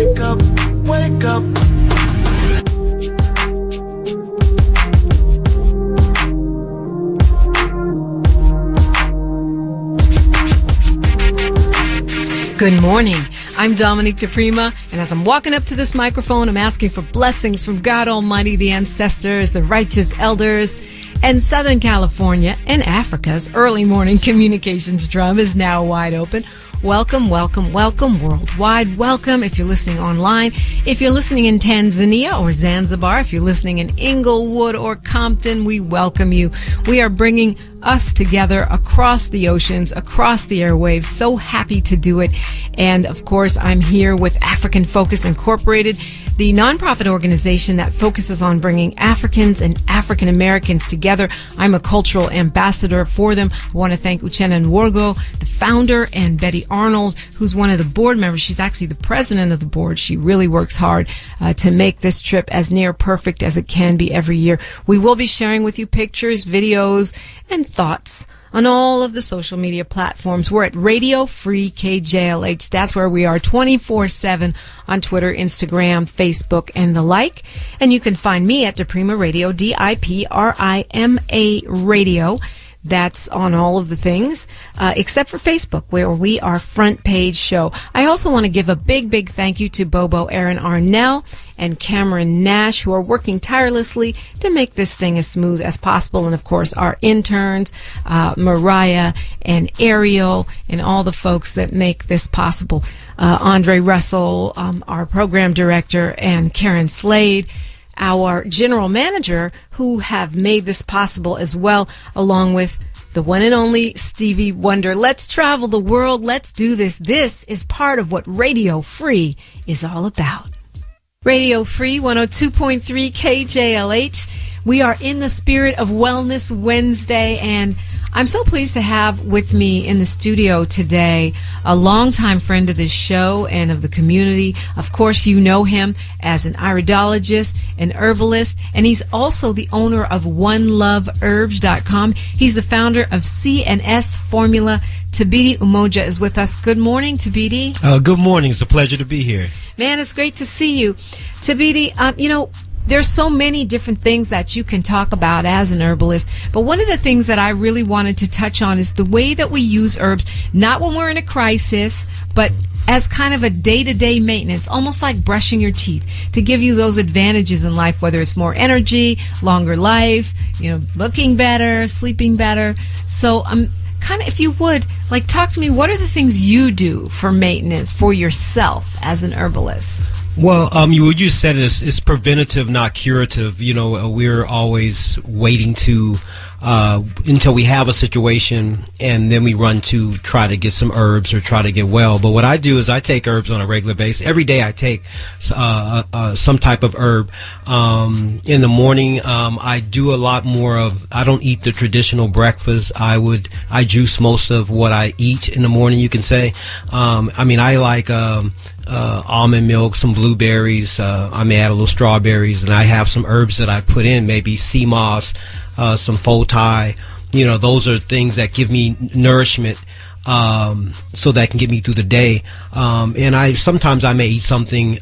wake up, wake up. Good morning. I'm Dominique Diprima, and as I'm walking up to this microphone, I'm asking for blessings from God Almighty, the ancestors, the righteous elders, and Southern California and Africa's early morning communications drum is now wide open. Welcome, welcome, welcome, worldwide welcome. If you're listening online, if you're listening in Tanzania or Zanzibar, if you're listening in Inglewood or Compton, we welcome you. We are bringing us together across the oceans, across the airwaves. So happy to do it. And of course, I'm here with African Focus Incorporated, the nonprofit organization that focuses on bringing Africans and African Americans together. I'm a cultural ambassador for them. I want to thank Uchenna Nworgo, the founder, and Betty Arnold, who's one of the board members. She's actually the president of the board. She really works hard to make this trip as near perfect as it can be every year. We will be sharing with you pictures, videos, and thoughts on all of the social media platforms. We're at Radio Free KJLH. That's where we are 24/7 on Twitter, Instagram, Facebook, and the like. And you can find me at Diprima Radio, DIPRIMA Radio. That's on all of the things, except for Facebook, where we are front page show. I also want to give a big, big thank you to Bobo Aaron Arnell and Cameron Nash, who are working tirelessly to make this thing as smooth as possible. And of course, our interns, Mariah and Ariel, and all the folks that make this possible. Andre Russell, our program director, and Karen Slade, our general manager, who have made this possible as well, along with the one and only Stevie Wonder. Let's travel the world. Let's do this. This is part of what Radio Free is all about. Radio Free 102.3 KJLH. We are in the spirit of Wellness Wednesday, and I'm so pleased to have with me in the studio today a longtime friend of this show and of the community. Of course, you know him as an iridologist, an herbalist, and he's also the owner of OneLoveHerbs.com. He's the founder of CNS Formula. Thabiti Umoja is with us. Good morning, Thabiti. Good morning. It's a pleasure to be here. Man, it's great to see you. Thabiti, there's so many different things that you can talk about as an herbalist, but one of the things that I really wanted to touch on is the way that we use herbs, not when we're in a crisis, but as kind of a day-to-day maintenance, almost like brushing your teeth, to give you those advantages in life, whether it's more energy, longer life, looking better, sleeping better. So kind of, if you would, talk to me, what are the things you do for maintenance for yourself as an herbalist? Well, you just said it's preventative, not curative. We're always waiting to until we have a situation, and then we run to try to get some herbs or try to get well. But what I do is I take herbs on a regular basis. Every day I take some type of herb. In the morning, I do a lot more of, I don't eat the traditional breakfast. I juice most of what I eat in the morning, you can say. I like almond milk, some blueberries. I may add a little strawberries, and I have some herbs that I put in, maybe sea moss, some foti. Those are things that give me nourishment, so that can get me through the day. And sometimes I may eat something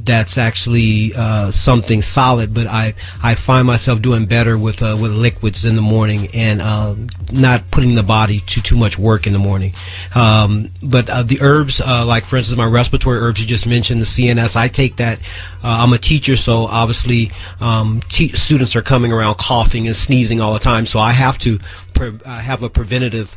that's actually something solid, but I find myself doing better with liquids in the morning and not putting the body to too much work in the morning. But the herbs, like for instance, my respiratory herbs you just mentioned, the CNS, I take that. I'm a teacher, so obviously students are coming around coughing and sneezing all the time, so I have to have a preventative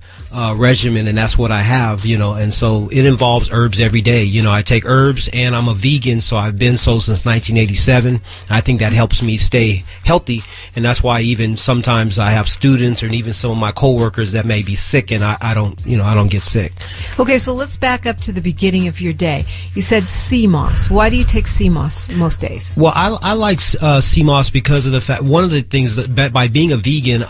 regimen, and that's what I have, and so it involves herbs every day. I take herbs, and I'm a vegan, so I've been so since 1987. I think that helps me stay healthy, and that's why even sometimes I have students or even some of my coworkers that may be sick, and I don't get sick. Okay, so let's back up to the beginning of your day. You said sea moss. Why do you take sea moss most days? Well, I like sea moss because of the fact, one of the things that by being a vegan,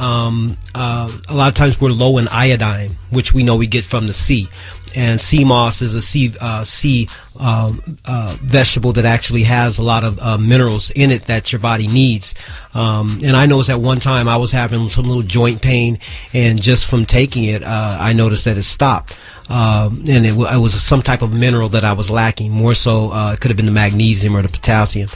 a lot of times we're low in iodine, which we know we get from the sea. and sea moss is a sea vegetable that actually has a lot of minerals in it that your body needs. And I noticed at one time I was having some little joint pain, and just from taking it, I noticed that it stopped. And it was some type of mineral that I was lacking. More so, it could have been the magnesium or the potassium.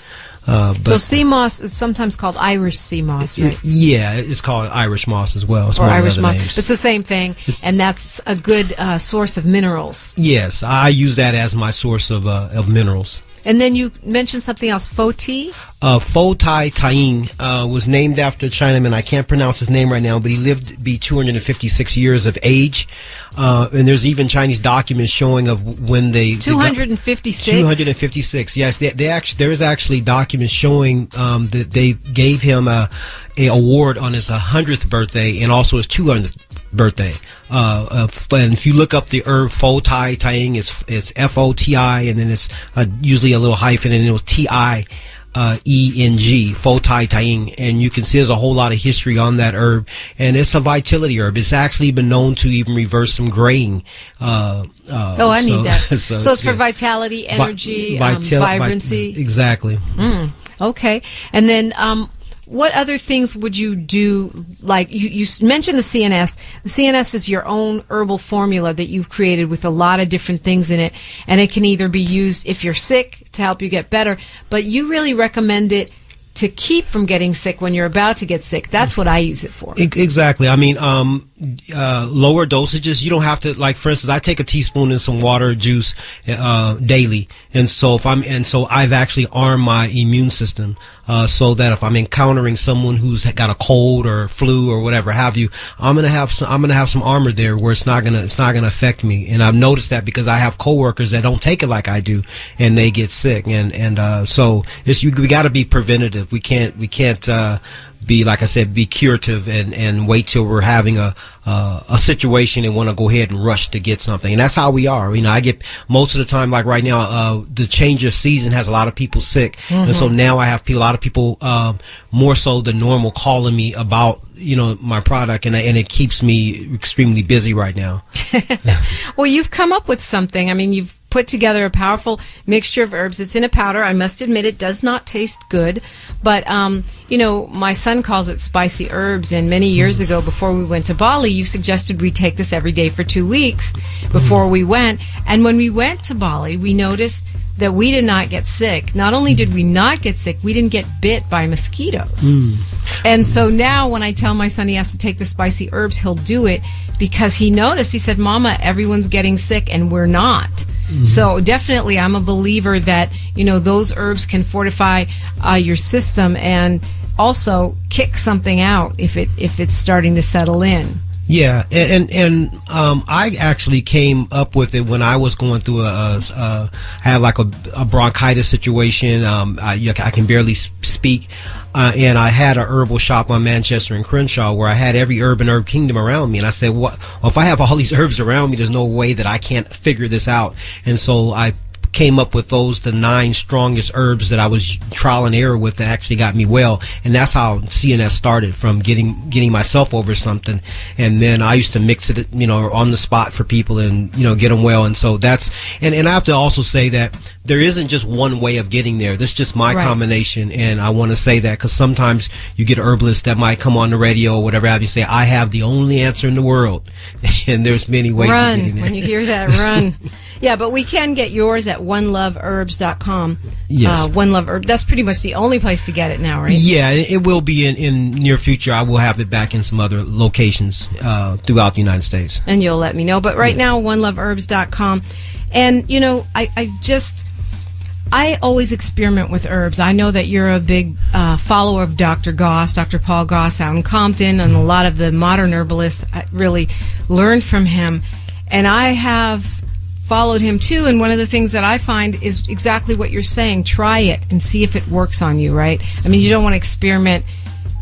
So sea moss is sometimes called Irish sea moss, right? Yeah, it's called Irish moss as well. It's or one Irish of the other moss. names. It's the same thing, and that's a good source of minerals. Yes, I use that as my source of minerals. And then you mentioned something else, Fo Ti? Fo Tai Taing was named after a Chinaman. I can't pronounce his name right now, but he lived to be 256 years of age. And there's even Chinese documents showing of when they... 256? 256, yes. There is actually documents showing that they gave him a award on his 100th birthday and also his 200th birthday. And if you look up the herb Fo Tai Taing, it's F-O-T-I, and then it's usually a little hyphen, and it was T-I. E-N-G, Fo Tai Taing, and you can see there's a whole lot of history on that herb, and it's a vitality herb. It's actually been known to even reverse some graying. I need that. So it's for vitality, energy, vibrancy. Exactly. Okay. And then what other things would you do? Like you mentioned the CNS. The CNS is your own herbal formula that you've created with a lot of different things in it, and it can either be used if you're sick to help you get better, but you really recommend it to keep from getting sick when you're about to get sick. That's what I use it for. Exactly. I mean, lower dosages. You don't have to, like, for instance, I take a teaspoon in some water juice daily, and so I've actually armed my immune system so that if I'm encountering someone who's got a cold or flu or whatever have you, I'm gonna have some armor there where it's not gonna affect me. And I've noticed that because I have coworkers that don't take it like I do, and they get sick. So we got to be preventative. We can't be, like I said, be curative and wait till we're having a situation and want to go ahead and rush to get something. And that's how we are. You know, I get most of the time, like right now, the change of season has a lot of people sick. And so now I have a lot of people, more so than normal, calling me about, my product, and it keeps me extremely busy right now. Well, you've come up with something. I mean, you've put together a powerful mixture of herbs. It's in a powder. I must admit it does not taste good, but my son calls it spicy herbs, and many years ago, before we went to Bali, you suggested we take this every day for 2 weeks before we went. And when we went to Bali, we noticed that we did not get sick. Not only did we not get sick, we didn't get bit by mosquitoes. And so now when I tell my son he has to take the spicy herbs, he'll do it because he noticed, he said, Mama, everyone's getting sick and we're not. So definitely I'm a believer that, those herbs can fortify your system and also kick something out if it's starting to settle in. Yeah, and I actually came up with it when I was going through I had like a bronchitis situation. I can barely speak, and I had a herbal shop on Manchester and Crenshaw where I had every herb and herb kingdom around me. And I said, well, if I have all these herbs around me, there's no way that I can't figure this out. And so I came up with the 9 strongest herbs that I was trial and error with that actually got me well. And that's how CNS started, from getting myself over something. And then I used to mix it, on the spot for people and, get them well. And so that's, and I have to also say that there isn't just one way of getting there. That's just my combination. And I want to say that because sometimes you get herbalists that might come on the radio or whatever have you say, I have the only answer in the world. And there's many ways of getting there. When you hear that, run. Yeah, but we can get yours at oneloveherbs.com. Yes. One Love Herb. That's pretty much the only place to get it now, right? Yeah, it will be in near future. I will have it back in some other locations throughout the United States. And you'll let me know. But right now, oneloveherbs.com. And, I always experiment with herbs. I know that you're a big follower of Dr. Goss, Dr. Paul Goss out in Compton, and a lot of the modern herbalists really learned from him. And I have followed him too, and one of the things that I find is exactly what you're saying. Try it and see if it works on you, right? I mean, you don't want to experiment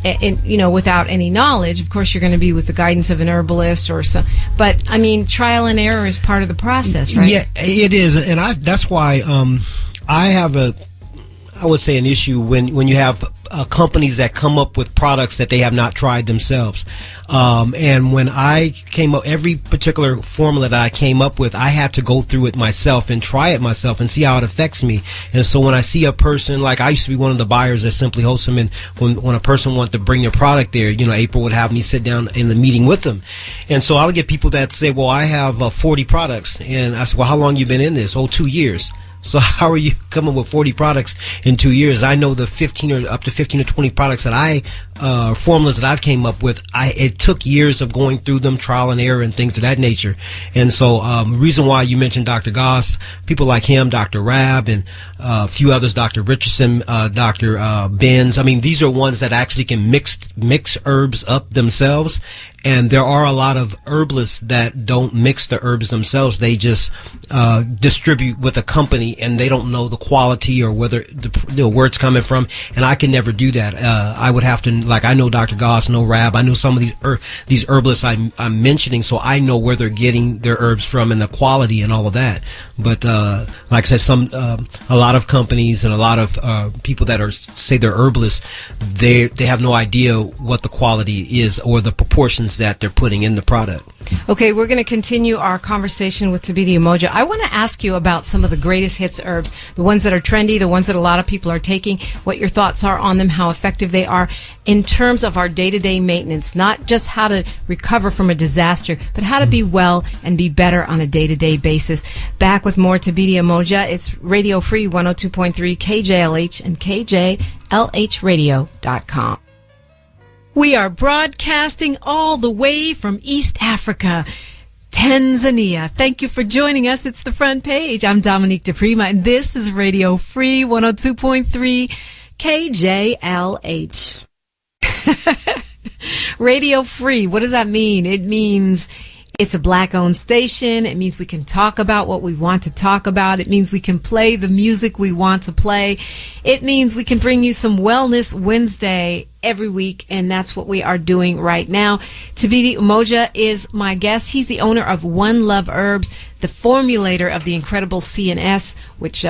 without any knowledge. Of course, you're going to be with the guidance of an herbalist or some, but I mean, trial and error is part of the process, right? Yeah, it is. And that's why I have I would say an issue when you have companies that come up with products that they have not tried themselves. And when I came up, every particular formula that I came up with, I had to go through it myself and try it myself and see how it affects me. And so when I see a person, like I used to be one of the buyers at Simply Wholesome, and when a person wanted to bring their product there, April would have me sit down in the meeting with them. And so I would get people that say, well, I have 40 products. And I said, well, how long you been in this? Oh, 2 years. So how are you coming with 40 products in 2 years? I know the 15 or up to 15 or 20 products that formulas that I've came up with. It took years of going through them, trial and error and things of that nature. And so, reason why you mentioned Dr. Goss, people like him, Dr. Rab, and a few others, Dr. Richardson, Dr. Benz. I mean, these are ones that actually can mix herbs up themselves. And there are a lot of herbalists that don't mix the herbs themselves. They just distribute with a company, and they don't know the quality or whether where it's coming from. And I can never do that. I would have to, like, I know Dr. Goss, know Rab. I know some of these herbalists I'm mentioning, so I know where they're getting their herbs from and the quality and all of that. But like I said, a lot of companies and a lot of people that say they're herbalists, they have no idea what the quality is or the proportions that they're putting in the product. Okay, we're going to continue our conversation with Thabiti Umoja. I want to ask you about some of the greatest hits herbs, the ones that are trendy, the ones that a lot of people are taking, what your thoughts are on them, how effective they are in terms of our day-to-day maintenance, not just how to recover from a disaster, but how to be well and be better on a day-to-day basis. Back with more Thabiti Umoja. It's Radio Free 102.3 KJLH and KJLHradio.com. We are broadcasting all the way from East Africa, Tanzania. Thank you for joining us. It's the front page. I'm Dominique Diprima, and this is Radio Free 102.3 KJLH. Radio Free, what does that mean? It means it's a black-owned station. It means we can talk about what we want to talk about. It means we can play the music we want to play. It means we can bring you some Wellness Wednesday every week, and that's what we are doing right now. Thabiti Umoja is my guest. He's the owner of One Love Herbs, the formulator of the incredible CNS, which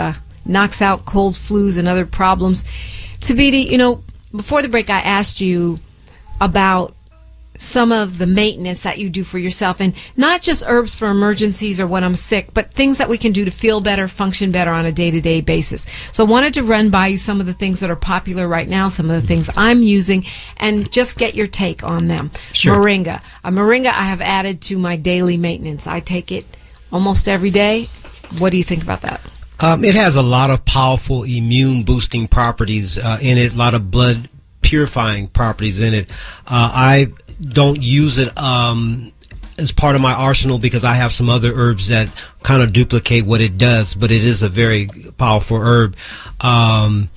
knocks out colds, flus, and other problems. Thabiti, before the break, I asked you about some of the maintenance that you do for yourself, and not just herbs for emergencies or when I'm sick, but things that we can do to feel better, function better on a day-to-day basis. So I wanted to run by you some of the things that are popular right now, some of the things I'm using, and just get your take on them. Sure. Moringa. Moringa I have added to my daily maintenance. I take it almost every day. What do you think about that? It has a lot of powerful immune boosting properties in it, a lot of blood purifying properties in it. I don't use it as part of my arsenal because I have some other herbs that kind of duplicate what it does, but it is a very powerful herb. I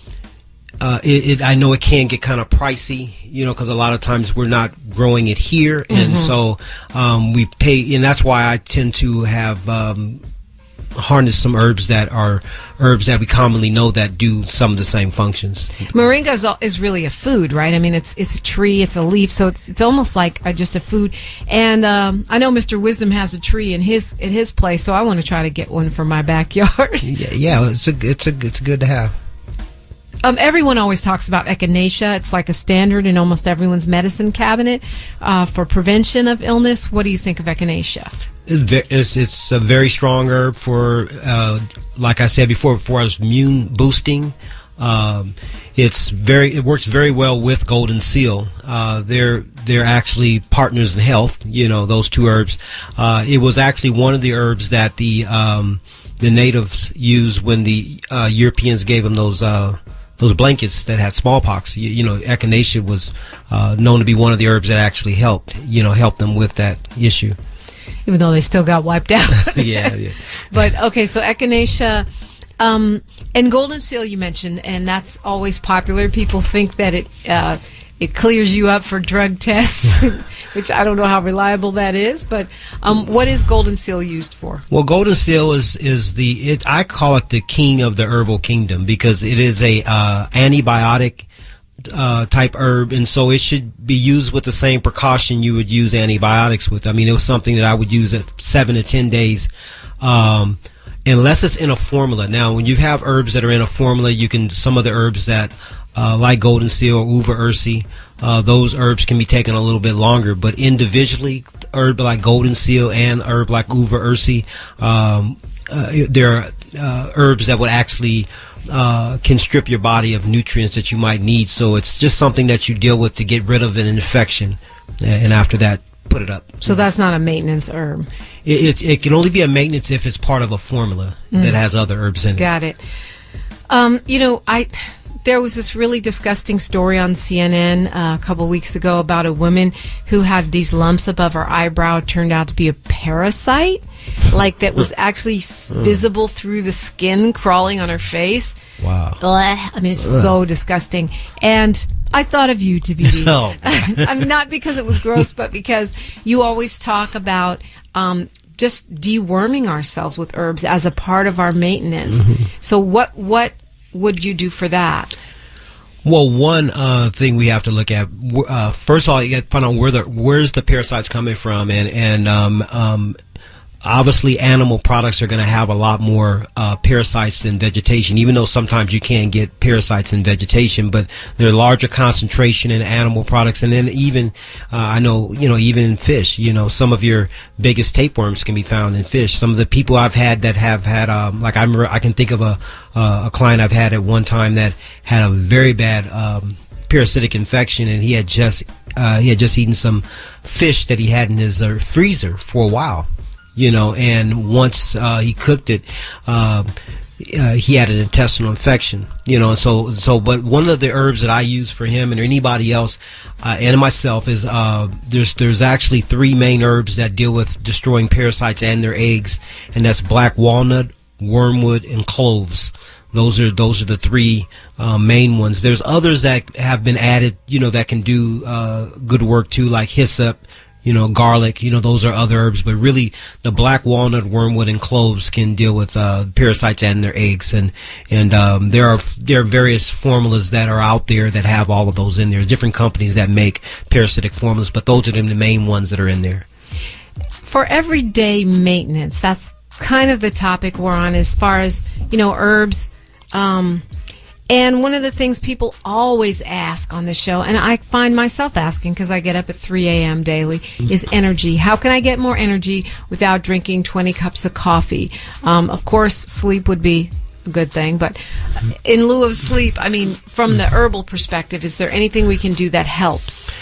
know it can get kind of pricey, because a lot of times we're not growing it here, and so we pay, and that's why I tend to have harness some herbs that are herbs that we commonly know that do some of the same functions. Moringa is really a food, right? I mean, it's a tree, it's a leaf, so it's almost like just a food. And I know Mr. Wisdom has a tree in his place, so I want to try to get one for my backyard. Yeah, it's good to have. Everyone always talks about echinacea. It's like a standard in almost everyone's medicine cabinet for prevention of illness. What do you think of echinacea? It's a very strong herb for, like I said before, for immune boosting. It works very well with golden seal. They're actually partners in health. Those two herbs. It was actually one of the herbs that the natives used when the Europeans gave them those blankets that had smallpox. Echinacea was known to be one of the herbs that actually helped them with that issue. Even though they still got wiped out. Yeah. But, okay, so echinacea, and golden seal you mentioned, and that's always popular. People think that it clears you up for drug tests, which I don't know how reliable that is. But what is golden seal used for? Well, golden seal is I call it the king of the herbal kingdom because it is a antibiotic type herb, and so it should be used with the same precaution you would use antibiotics with. I mean, it was something that I would use at 7 to 10 days. unless it's in a formula. Now, when you have herbs that are in a formula, some of the herbs that like golden seal or uva ursi, those herbs can be taken a little bit longer. But individually, herb like golden seal and herb like uva ursi, there are herbs that would actually can strip your body of nutrients that you might need. So it's just something that you deal with to get rid of an infection, and after that, put it up. So that's not a maintenance herb. It can only be a maintenance if it's part of a formula that has other herbs in it. Got it. There was this really disgusting story on CNN a couple weeks ago about a woman who had these lumps above her eyebrow. It turned out to be a parasite, like that was actually visible through the skin crawling on her face. Wow. I mean, it's so disgusting. And I thought of you, Thabiti. No. I mean, not because it was gross, but because you always talk about just deworming ourselves with herbs as a part of our maintenance. Mm-hmm. So what would you do for that? Well, one thing we have to look at, first of all, you got to find out where's the parasites coming from, and obviously animal products are going to have a lot more parasites than vegetation, even though sometimes you can get parasites in vegetation, but there's larger concentration in animal products. And then even I know, even in fish, some of your biggest tapeworms can be found in fish. Some of the people I've had that have had like I remember, I can think of a client I've had at one time that had a very bad parasitic infection, and he had just eaten some fish that he had in his freezer for a while. And once he cooked it, he had an intestinal infection. But one of the herbs that I use for him and anybody else, and myself, is there's actually 3 main herbs that deal with destroying parasites and their eggs, and that's black walnut, wormwood, and cloves. Those are the 3 main ones. There's others that have been added, that can do good work too, like hyssop. Garlic, those are other herbs, but really the black walnut, wormwood, and cloves can deal with parasites and their eggs. And there are various formulas that are out there that have all of those in there. Different companies that make parasitic formulas, but those are the main ones that are in there. For everyday maintenance, that's kind of the topic we're on as far as, herbs. And one of the things people always ask on the show, and I find myself asking because I get up at 3 a.m. daily, is energy. How can I get more energy without drinking 20 cups of coffee? Of course, sleep would be a good thing, but in lieu of sleep, I mean, from the herbal perspective, is there anything we can do that helps?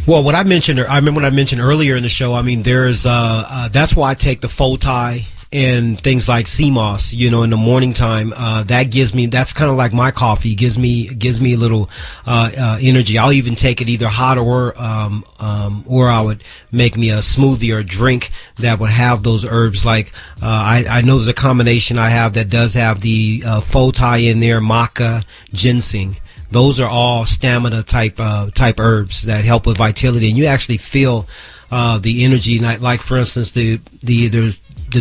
Well, I remember what I mentioned earlier in the show. I mean, there's that's why I take the Fotai and things like sea moss, in the morning time. That's kind of like my coffee. Gives me a little energy. I'll even take it either hot or I would make me a smoothie or a drink that would have those herbs. Like I know there's a combination I have that does have the Fotai in there, maca, ginseng. Those are all stamina type herbs that help with vitality, and you actually feel the energy. Like for instance, the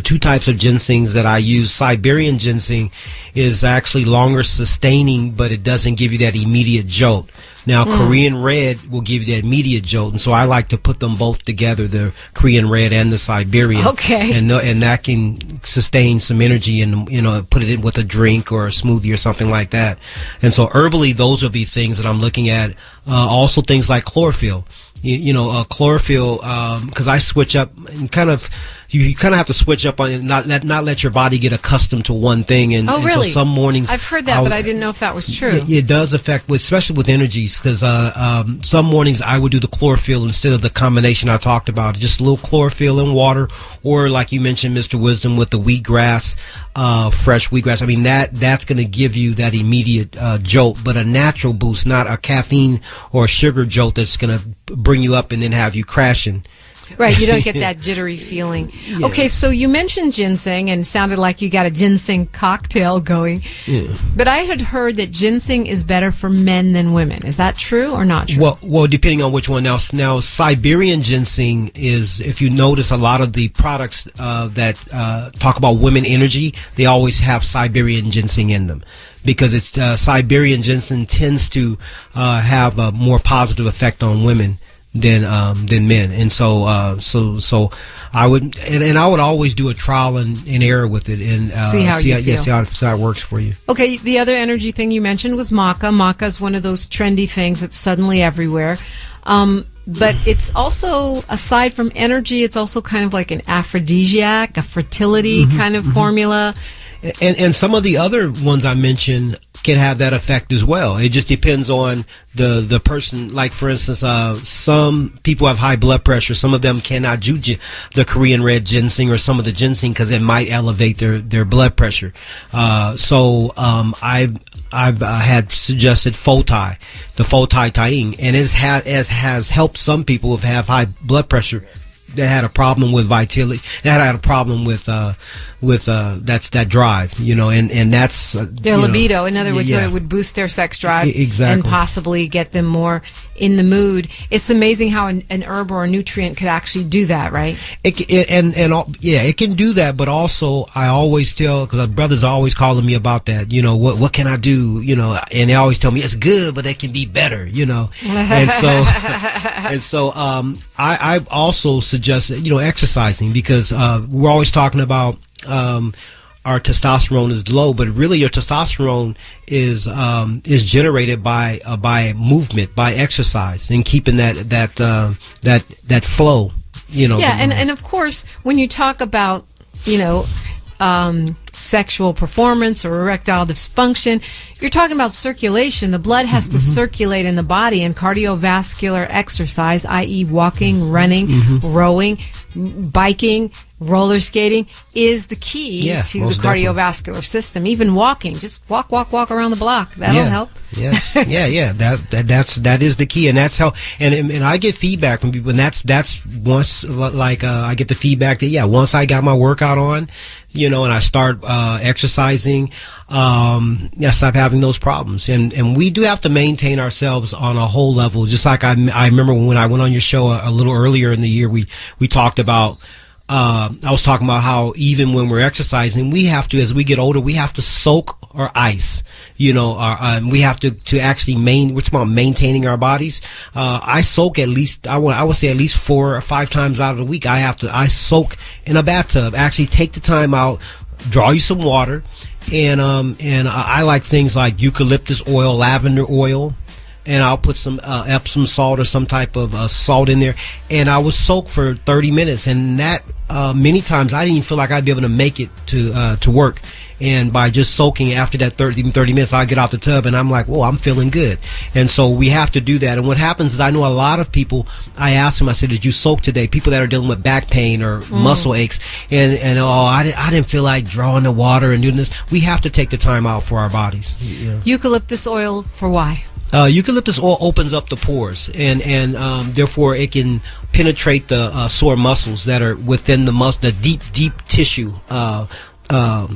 2 types of ginsengs that I use. Siberian ginseng is actually longer sustaining, but it doesn't give you that immediate jolt. Now, Korean red will give you that immediate jolt, and so I like to put them both together, the Korean red and the Siberian. Okay. And that can sustain some energy and, put it in with a drink or a smoothie or something like that. And so herbally, those will be things that I'm looking at. Also things like chlorophyll. Chlorophyll, because I switch up and you kind of have to switch up on it, not let your body get accustomed to one thing. And really? So some mornings I've heard that, but I didn't know if that was true. It does affect, especially with energies, because some mornings I would do the chlorophyll instead of the combination I talked about, just a little chlorophyll in water, or like you mentioned, Mr. Wisdom, with the wheatgrass, fresh wheatgrass. I mean, that's going to give you that immediate jolt, but a natural boost, not a caffeine or a sugar jolt that's going to bring you up and then have you crashing. Right, you don't get that jittery feeling. Yeah. Okay, so you mentioned ginseng and sounded like you got a ginseng cocktail going. Yeah. But I had heard that ginseng is better for men than women. Is that true or not true? Well, depending on which one. Now Siberian ginseng is, if you notice, a lot of the products that talk about women energy, they always have Siberian ginseng in them, because it's Siberian ginseng tends to have a more positive effect on women than men. And so I would and I would always do a trial and error with it and see how it works for you. Okay, the other energy thing you mentioned was maca. Maca is one of those trendy things that's suddenly everywhere. But it's also, aside from energy, it's also kind of like an aphrodisiac, a fertility kind of formula. And some of the other ones I mentioned can have that effect as well. It just depends on the person. Like, for instance, some people have high blood pressure. Some of them cannot do the Korean red ginseng or some of the ginseng because it might elevate their blood pressure. So I've had suggested Fotai, the Fotai Taing, and it has helped some people who have high blood pressure that had a problem with vitality, that had a problem with that's that drive, and that's their libido. In other words, so it would boost their sex drive, exactly, and possibly get them more in the mood. It's amazing how an herb or a nutrient could actually do that, right? It can do that, but also I always tell, because brothers are always calling me about that. What can I do? And they always tell me it's good, but it can be better. And so I also suggest exercising, because we're always talking about our testosterone is low, but really your testosterone is generated by movement, by exercise, and keeping that flow. Yeah, and of course, when you talk about sexual performance or erectile dysfunction, you're talking about circulation. The blood has to circulate in the body, and cardiovascular exercise, i.e. walking, running, rowing, biking, roller skating, is the key to the cardiovascular system. Even walking, just walk around the block. That'll help. That is the key, and that's how. And I get feedback from people, and that's once I get the feedback that once I got my workout on, and I start exercising, I stop having those problems. And we do have to maintain ourselves on a whole level. Just like I remember when I went on your show a little earlier in the year, we talked about. I was talking about how even when we're exercising, we have to, as we get older, we have to soak or ice. We have to actually we're talking about maintaining our bodies. I soak at least, I would say at least 4 or 5 times out of the week. I soak in a bathtub. Actually take the time out, draw you some water, and I like things like eucalyptus oil, lavender oil. And I'll put some Epsom salt or some type of salt in there, and I would soak for 30 minutes. And that many times I didn't even feel like I'd be able to make it to work. And by just soaking, after that 30 minutes, I get out the tub and I'm like, whoa, I'm feeling good. And so we have to do that. And what happens is, I know a lot of people, I ask them, I said, did you soak today? People that are dealing with back pain or muscle aches, and I didn't feel like drawing the water and doing this. We have to take the time out for our bodies. Eucalyptus oil for why? Eucalyptus oil opens up the pores, and therefore it can penetrate the sore muscles that are within the deep tissue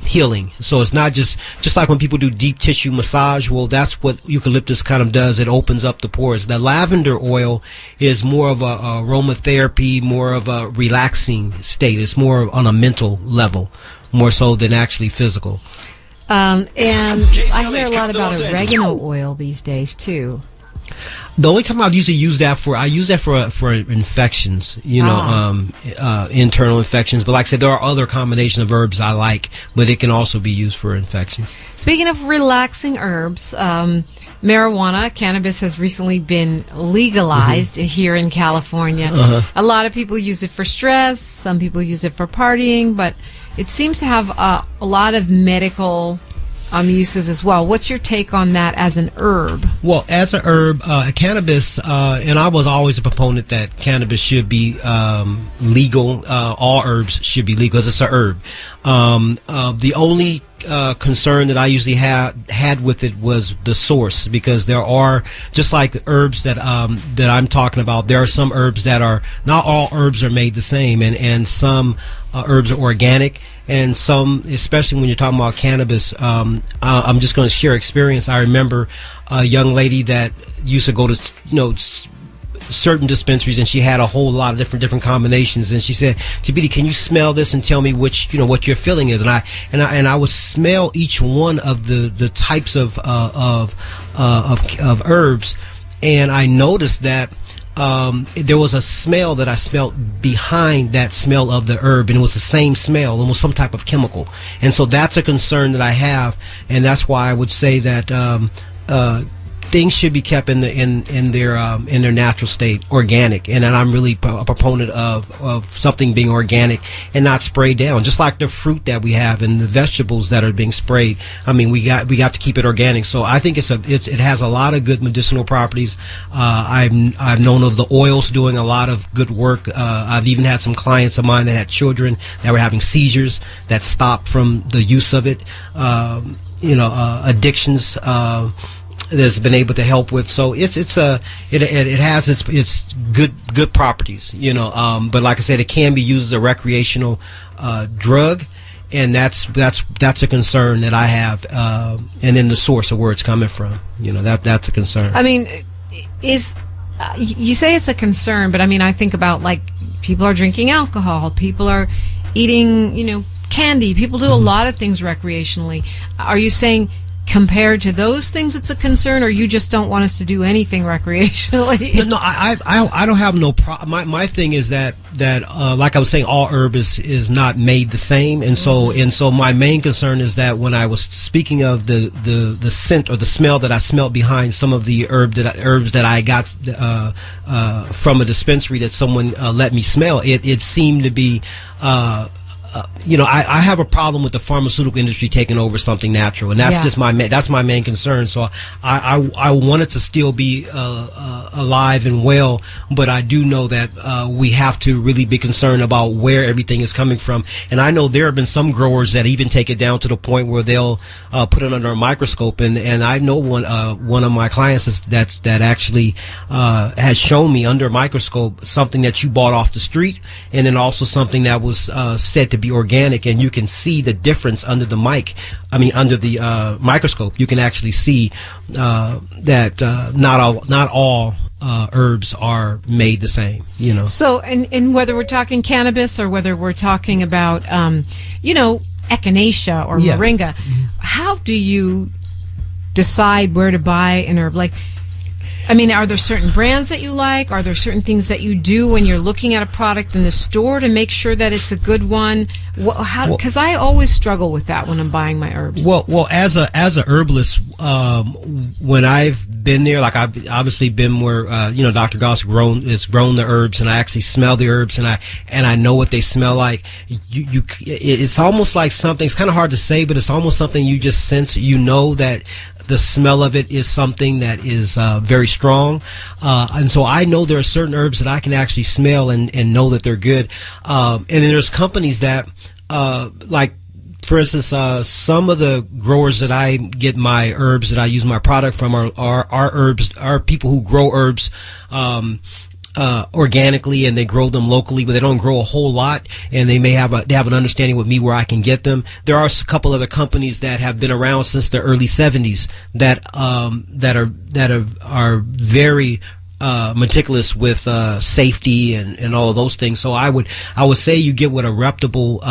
healing. So it's not just like when people do deep tissue massage. Well, that's what eucalyptus kind of does. It opens up the pores. The lavender oil is more of a aromatherapy, more of a relaxing state. It's more on a mental level, more so than actually physical. And I hear a lot about oregano oil these days too. The only time I've usually used that for infections, internal infections. But like I said, there are other combinations of herbs I like, but it can also be used for infections. Speaking of relaxing herbs, marijuana, cannabis has recently been legalized here in California. A lot of people use it for stress. Some people use it for partying, but it seems to have a lot of medical uses as well. What's your take on that as an herb? Well, as an herb, cannabis, and I was always a proponent that cannabis should be legal. All herbs should be legal because it's an herb. The only concern that I usually had with it was the source, because there are, just like the herbs that I'm talking about, there are some herbs that are, not all herbs are made the same, and some herbs are organic, and some, especially when you're talking about cannabis, I'm just going to share experience. I remember a young lady that used to go to certain dispensaries, and she had a whole lot of different combinations, and she said, Thabiti, can you smell this and tell me which what your feeling is? And I would smell each one of the types of herbs, and I noticed that there was a smell that I smelled behind that smell of the herb, and it was the same smell and was some type of chemical. And so that's a concern that I have, and that's why I would say that things should be kept in their natural state, organic. And I'm really a proponent of something being organic and not sprayed down, just like the fruit that we have and the vegetables that are being sprayed. I mean, we got to keep it organic. So I think it has a lot of good medicinal properties. I've known of the oils doing a lot of good work. I've even had some clients of mine that had children that were having seizures that stopped from the use of it. Addictions. That's been able to help with. So it has its good properties, but like I said, it can be used as a recreational drug, and that's a concern that I have, and then the source of where it's coming from, that's a concern. I mean, you say it's a concern, but I mean, I think about, like, people are drinking alcohol, people are eating candy, people do a lot of things recreationally. Are you saying compared to those things it's a concern, or you just don't want us to do anything recreationally? No, I don't have no problem. My thing is that like I was saying, all herb is not made the same, and so my main concern is that when I was speaking of the scent or the smell that I smelled behind some of the herbs that I got from a dispensary that someone let me smell, it seemed to be I have a problem with the pharmaceutical industry taking over something natural, and that's just my main concern. So I want it to still be alive and well, but I do know that we have to really be concerned about where everything is coming from. And I know there have been some growers that even take it down to the point where they'll put it under a microscope. And I know one of my clients that actually has shown me under a microscope something that you bought off the street, and then also something that was said to be organic, and you can see the difference under the microscope. You can actually see that not all herbs are made the same, So, and whether we're talking cannabis or whether we're talking about echinacea or moringa, how do you decide where to buy an herb? Like, I mean, are there certain brands that you like? Are there certain things that you do when you're looking at a product in the store to make sure that it's a good one? Because I always struggle with that when I'm buying my herbs. Well, as a herbalist, when I've been there, like I've obviously been where Dr. Goss has grown the herbs, and I actually smell the herbs, and I know what they smell like. It's almost like something. It's kind of hard to say, but it's almost something you just sense. That the smell of it is something that is very strong, and so I know there are certain herbs that I can actually smell and know that they're good. And then there's companies that, like, for instance, some of the growers that I get my herbs that I use my product from are people who grow herbs organically, and they grow them locally, but they don't grow a whole lot, and they have an understanding with me where I can get them. There are a couple other companies that have been around since the early 70s that are very meticulous with safety and all of those things. So I would say you get with a reputable,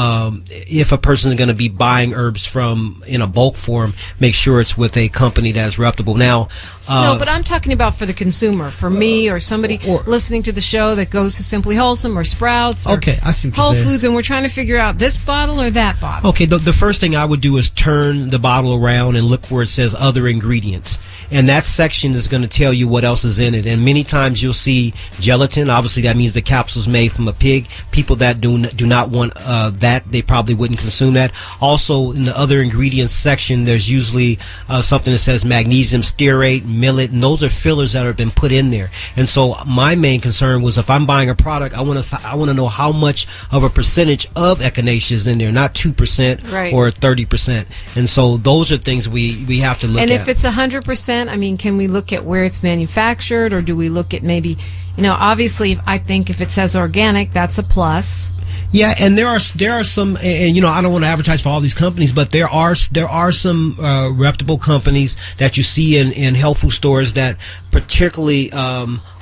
if a person is going to be buying herbs from in a bulk form, make sure it's with a company that is reputable. Now, no, but I'm talking about for the consumer, for me or somebody listening to the show that goes to Simply Wholesome or Sprouts or I see what Whole you're saying. Foods, and we're trying to figure out this bottle or that bottle. Okay, the first thing I would do is turn the bottle around and look where it says other ingredients. And that section is going to tell you what else is in it. And many times you'll see gelatin. Obviously, that means the capsule's made from a pig. People that do not want that, they probably wouldn't consume that. Also, in the other ingredients section, there's usually something that says magnesium stearate, millet, and those are fillers that have been put in there. And so my main concern was, if I'm buying a product, I want to know how much of a percentage of echinacea is in there, not 2% or 30%. And so those are things we have to look at. And if it's 100%, I mean, can we look at where it's manufactured, or do we look at maybe, obviously, I think if it says organic, that's a plus. Yeah, and there are some, and I don't want to advertise for all these companies, but there are some reputable companies that you see in health food stores that particularly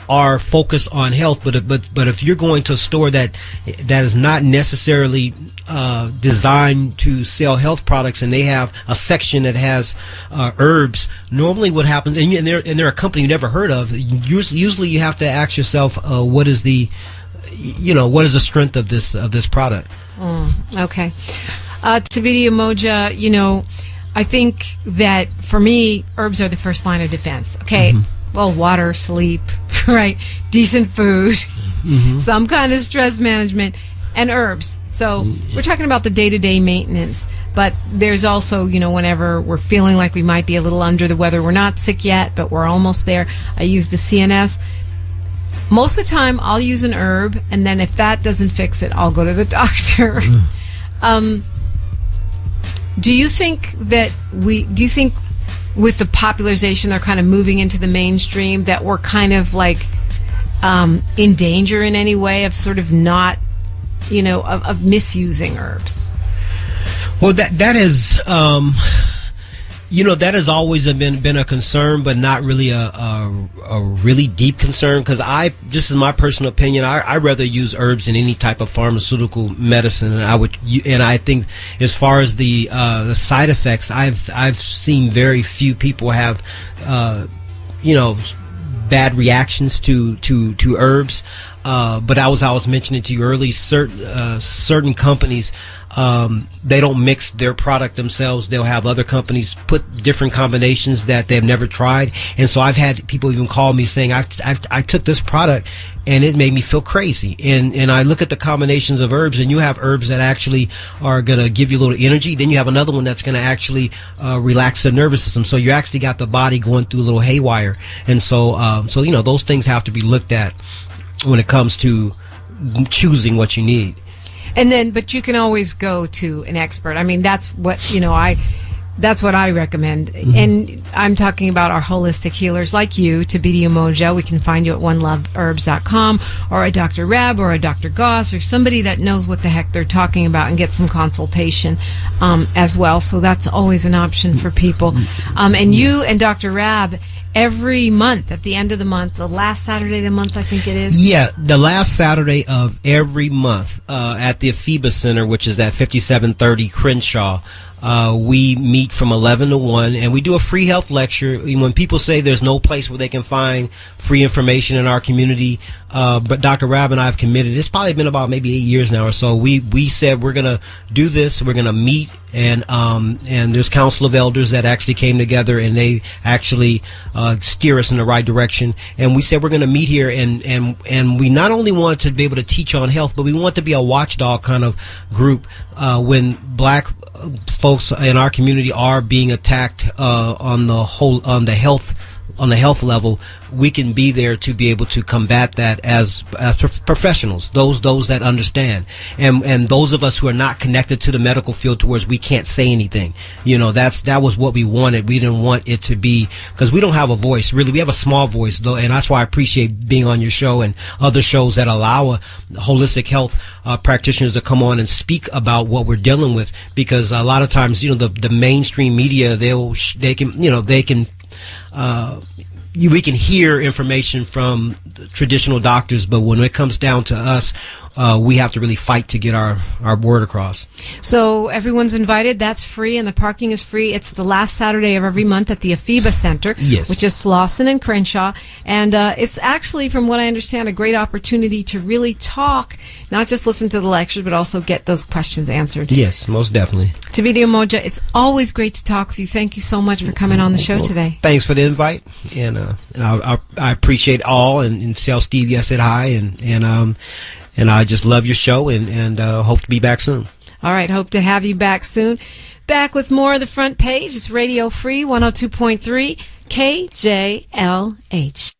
are focused on health, but if you're going to a store that is not necessarily designed to sell health products, and they have a section that has herbs, normally what happens, and they're a company you never heard of, usually you have to ask yourself, what is the strength of this product? Okay. Thabiti Umoja, I think that for me, herbs are the first line of defense. Okay. Well, water, sleep, right? Decent food, some kind of stress management, and herbs. So we're talking about the day-to-day maintenance, but there's also, whenever we're feeling like we might be a little under the weather, we're not sick yet, but we're almost there. I use the CNS. Most of the time, I'll use an herb, and then if that doesn't fix it, I'll go to the doctor. Do you think with the popularization, they're kind of moving into the mainstream, that we're kind of like in danger in any way of sort of not, of misusing herbs? Well, that is, that has always been a concern, but not really a really deep concern. Because just in my personal opinion, I rather use herbs than any type of pharmaceutical medicine. And I think as far as the side effects, I've seen very few people have, bad reactions to herbs. But I was mentioning to you earlier, certain companies, they don't mix their product themselves. They'll have other companies put different combinations that they've never tried. And so I've had people even call me saying, I took this product and it made me feel crazy. And I look at the combinations of herbs, and you have herbs that actually are going to give you a little energy. Then you have another one that's going to actually relax the nervous system. So you actually got the body going through a little haywire. And so those things have to be looked at when it comes to choosing what you need. But you can always go to an expert. I mean, that's what, that's what I recommend. And I'm talking about our holistic healers like you, Thabiti Umoja. We can find you at oneloveherbs.com, or a Dr. Reb, or a Dr. Goss, or somebody that knows what the heck they're talking about, and get some consultation as well. So that's always an option for people. And you and Dr. Rab, every month, at the end of the month, the last Saturday of the month, I think it is. Yeah, the last Saturday of every month at the Afiba Center, which is at 5730 Crenshaw. We meet from 11 to 1, and we do a free health lecture. When people say there's no place where they can find free information in our community, but Dr. Rab and I have committed. It's probably been about maybe 8 years now or so. We said we're going to do this. We're going to meet, and there's council of elders that actually came together, and they actually steer us in the right direction. And we said we're going to meet here, and we not only want to be able to teach on health, but we want to be a watchdog kind of group when black folks in our community are being attacked on the health level. We can be there to be able to combat that as professionals, those that understand, and those of us who are not connected to the medical field, towards we can't say anything. That was what we wanted. We didn't want it to be, because we don't have a voice, really. We have a small voice, though, and that's why I appreciate being on your show and other shows that allow holistic health practitioners to come on and speak about what we're dealing with, because a lot of times, the mainstream media, we can hear information from traditional doctors, but when it comes down to us, we have to really fight to get our word across. So everyone's invited. That's free, and the parking is free. It's the last Saturday of every month at the Afiba Center, yes, which is Slauson and Crenshaw. And it's actually, from what I understand, a great opportunity to really talk, not just listen to the lectures, but also get those questions answered. Yes, most definitely. Thabiti Umoja, it's always great to talk with you. Thank you so much for coming on the show today. Thanks for the invite, and I appreciate all, and tell Stevie I said hi, and I just love your show, and hope to be back soon. All right, hope to have you back soon. Back with more of The Front Page. It's Radio Free 102.3 KJLH.